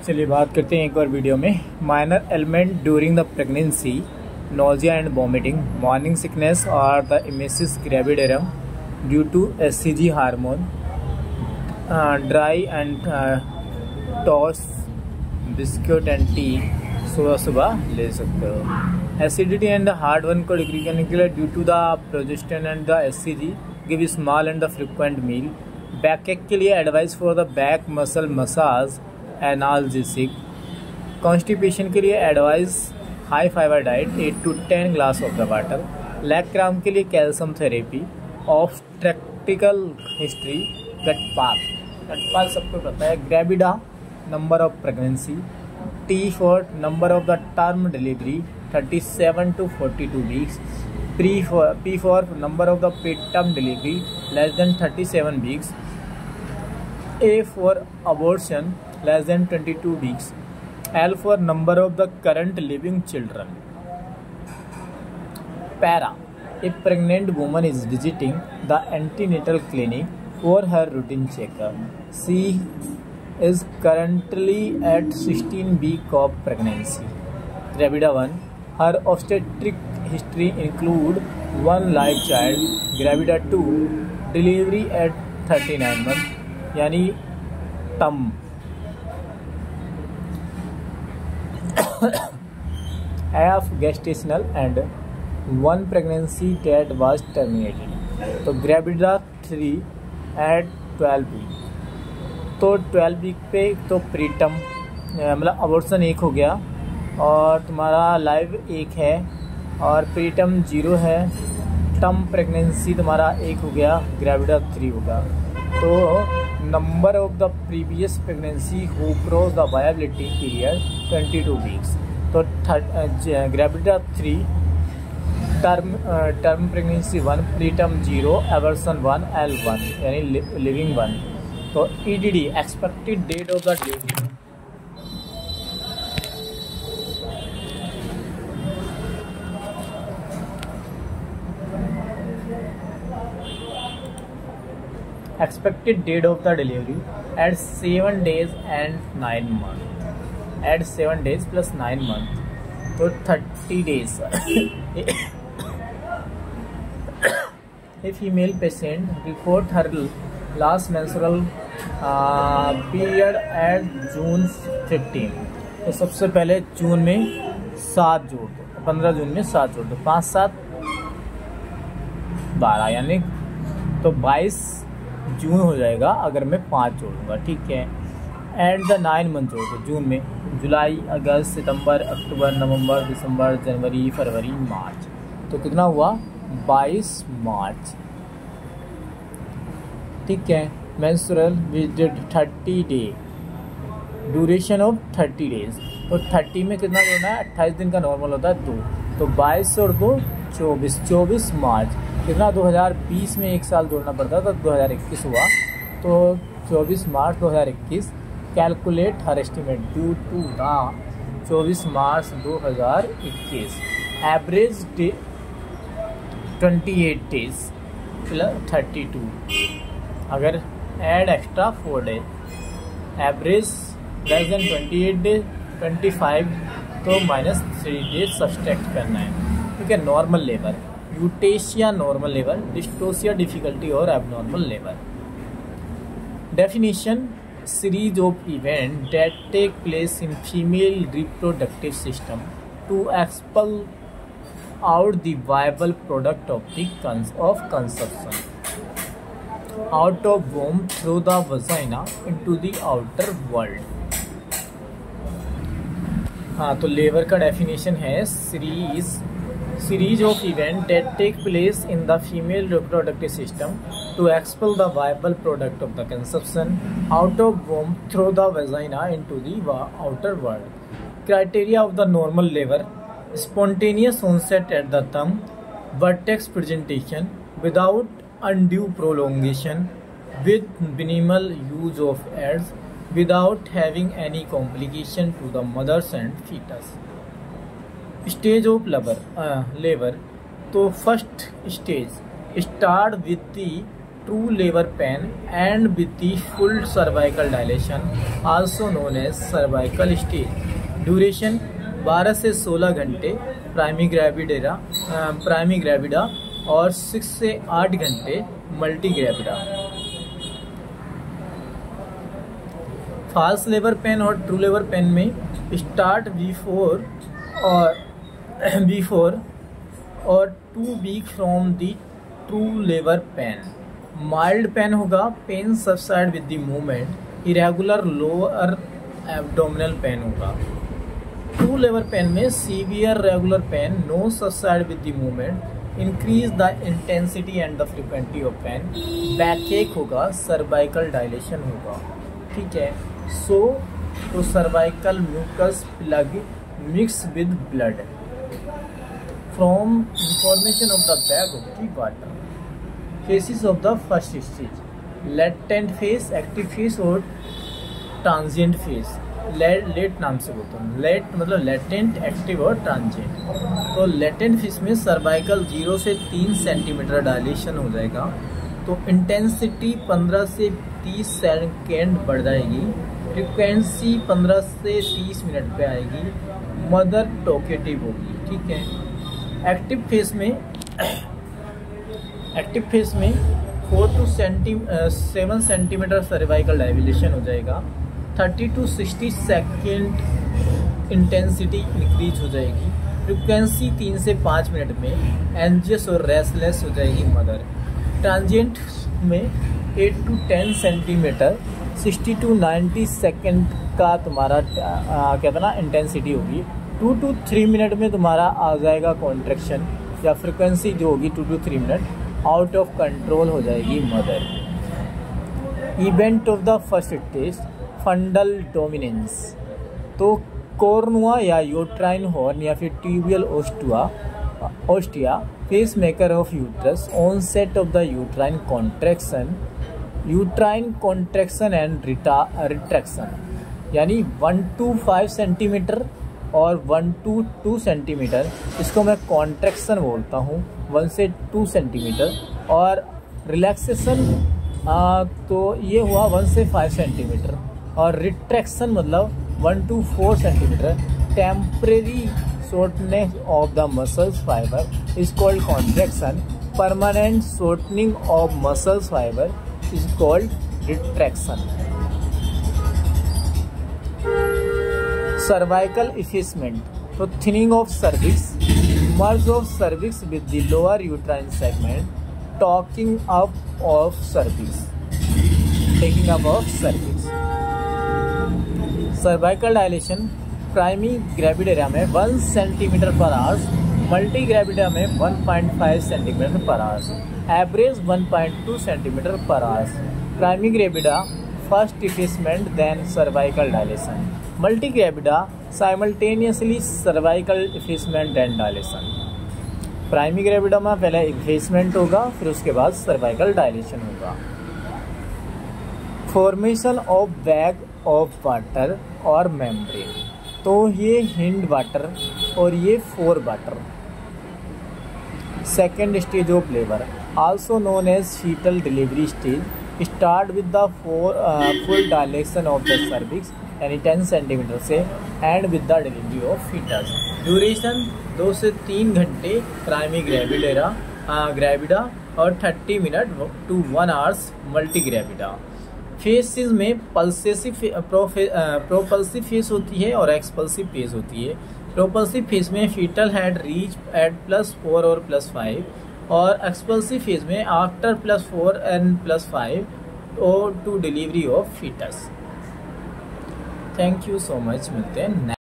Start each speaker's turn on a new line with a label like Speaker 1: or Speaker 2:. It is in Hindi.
Speaker 1: चलिए बात करते हैं एक और वीडियो में। Minor element during the pregnancy, nausea and vomiting, morning sickness और the emesis gravidarum due to HCG hormone, dry and toast biscuit and tea सुबह सुबह ले सकते हो। एसिडिटी एंड हार्ड वन को डिक्रीज करने के लिए due to the progesterone and the HCG give small and the frequent meal. Backache के लिए advice for the back muscle massage analgesic. Constipation के लिए advice high fibre diet 8 to 10 glass of the water. Leg cramp के लिए कैल्शियम थेरेपी। ऑब्स्ट्रक्टिकल हिस्ट्री, गटपाल सबको पता है। Gravida, number of pregnancy. T for number of the term delivery 37 to 42 weeks. P for number of the preterm delivery less than 37 weeks. A for abortion less than 22 weeks. L for number of the current living children. Para, if pregnant woman is visiting the antenatal clinic for her routine checkup. She is currently at 16 weeks of pregnancy. Gravida 1, her obstetric history include one live child. Gravida 2, delivery at 39 months यानी टम। of gestational and one pregnancy that was terminated। तो ग्रेविडा 3 at 12 week। तो 12 week पे तो प्रीटम मतलब अबॉर्शन 1 हो गया और तुम्हारा लाइव 1 है और प्रीटम 0 है। टर्म प्रेगनेंसी तुम्हारा 1 हो गया, ग्रेविडा 3 होगा। तो number of the previous pregnancy who cross the viability period 22 weeks. तो gravida 3, term pregnancy 1, preterm 0, abortion 1, L1 यानी लिविंग 1। तो EDD, expected date of the delivery. Expected date of the delivery at 7 days and 9 months. At 7 days plus 9 months, so 30 days. A female patient report her last menstrual period at June 15. तो सबसे पहले जून में 7 जोड़ दो, 15 जून में 7 जोड़ दो, 5 7 12 यानी तो 22 जून हो जाएगा अगर मैं 5 जोड़ूंगा, ठीक है। एंड द 9 मंथ जोड़ दो जून में, जुलाई, अगस्त, सितंबर, अक्टूबर, नवंबर, दिसंबर, जनवरी, फरवरी, मार्च। तो कितना हुआ? 22 मार्च, ठीक है। Menstrual visit 30 day, duration of 30 days. तो 30 में कितना जोड़ना है? 28 दिन का नॉर्मल होता है 2, तो 22 जोड़ दो 24 मार्च। कितना? 2020 में 1 साल जोड़ना पड़ता था, 2021 हुआ, तो 24 March 2021। Calculate her estimate due to the 24 March 2021। Average day 28 days plus 32, अगर add extra 4 days. Average less than 28 days 25, तो -3 डेज सब्सट्रैक्ट करना है, ठीक है। Normal labour, eutocia normal labour, dystocia difficulty और abnormal labour. Definition, series of event that take place in female reproductive system to expel out the viable product of conception out of womb through the vagina into the outer world. हाँ, तो लेबर का डेफिनेशन है series of events that take place in the female reproductive system to expel the viable product of the conception out of womb through the vagina into the outer world. Criteria of the normal labor: spontaneous onset at the thumb, vertex presentation without undue prolongation, with minimal use of aids, without having any complication to the mothers and fetus. Stage of labour, तो first stage start with the true labor pain and with the full cervical dilation, also known as cervical stage. Duration 12 से 16 घंटे प्राइमी ग्रेविडा और 6 से 8 घंटे multigravida. False labour pain और ट्रू लेबर पेन में स्टार्ट बिफोर और 2 week from the true labour pain. Mild pain होगा, pain subside with the movement, irregular lower abdominal pain होगा। ट्रू लेबर पेन में severe regular pain, no subside with the movement, increase the intensity and the frequency of pain, backache होगा, सर्वाइकल डायलेशन होगा। ठीक है, तो cervical mucus plug mix with blood from information of the bag of the water. Faces of the first stage, latent face, active face और ट्रांजिएंट फेस। लेट नाम से बोलता हूँ, लेट मतलब लेटेंट, एक्टिव और ट्रांजिएंट। तो लेटेंट फेस में सर्वाइकल 0 से 3 सेंटीमीटर डायलेशन हो जाएगा, तो इंटेंसिटी 15 से 30 सेकेंड बढ़ जाएगी, फ्रिक्वेंसी 15 से 30 मिनट पे आएगी, मदर टॉकेटिव होगी। ठीक है, एक्टिव फेस में 4 to 7 सेंटीमीटर सर्वाइकल डायलेशन हो जाएगा, 30 to 60 सेकेंड इंटेंसिटी इंक्रीज हो जाएगी, फ्रिक्वेंसी 3 से 5 मिनट में एंजियस और रेस्टलेस हो जाएगी मदर। ट्रांजिएंट में 8 to 10 सेंटीमीटर 60 to 90 सेकेंड का तुम्हारा क्या था ना इंटेंसिटी होगी, 2 to 3 मिनट में तुम्हारा आ जाएगा कॉन्ट्रैक्शन या फ्रिक्वेंसी जो होगी 2 to 3 minute out of control हो जाएगी mother. Event of the first stage, fundal dominance, तो कोर्नुआ या यूट्राइन हॉर्न या फिर tubal ostia pacemaker of uterus, onset of the uterine contraction and retraction, यानी 1 to 5 सेंटीमीटर और 1 to 2 सेंटीमीटर, इसको मैं कॉन्ट्रैक्शन बोलता हूँ 1 से 2 सेंटीमीटर, और रिलैक्सेशन तो ये हुआ 1 से 5 सेंटीमीटर, और रिट्रैक्शन मतलब 1 to 4 centimetre. Temporary shortness of the muscles fibre is called contraction, permanent shortening of muscles fibre is called retraction. Cervical effacement, तो thinning of cervix, merge of cervix with the lower uterine segment, taking up of cervix. Cervical dilatation primigravida में 1 सेंटीमीटर पर आवर्स, मल्टी ग्रेविडेरा में 1.5 centimetre per hours, average 1.2 centimetre per hours. Primigravida first effacement then cervical dilatation, multigravida simultaneously cervical effacement and dilatation. Primigravida में पहले इफेसमेंट होगा, फिर उसके बाद सर्वाइकल डायलेशन होगा। Formation of bag of water और मेम्ब्रेन, तो ये हिंड वाटर और ये fore water. Second stage of labour also known as fetal delivery stage, start with the full dilatation of the cervix यानी 10 सेंटीमीटर से and with the delivery of foetus. Duration 2 से 3 घंटे प्राइमी ग्रेविडा और 30 मिनट to 1 hours multigravida. Phases में प्रोपल्सिव फेस होती है और एक्सपल्सिव फेस होती है। प्रोपल्सिव फेस में फीटल हेड रीच एट +4 और +5, और एक्सपल्सिव फेस में आफ्टर +4 एंड +5 और to delivery of foetus. Thank you so much, मिलते हैं।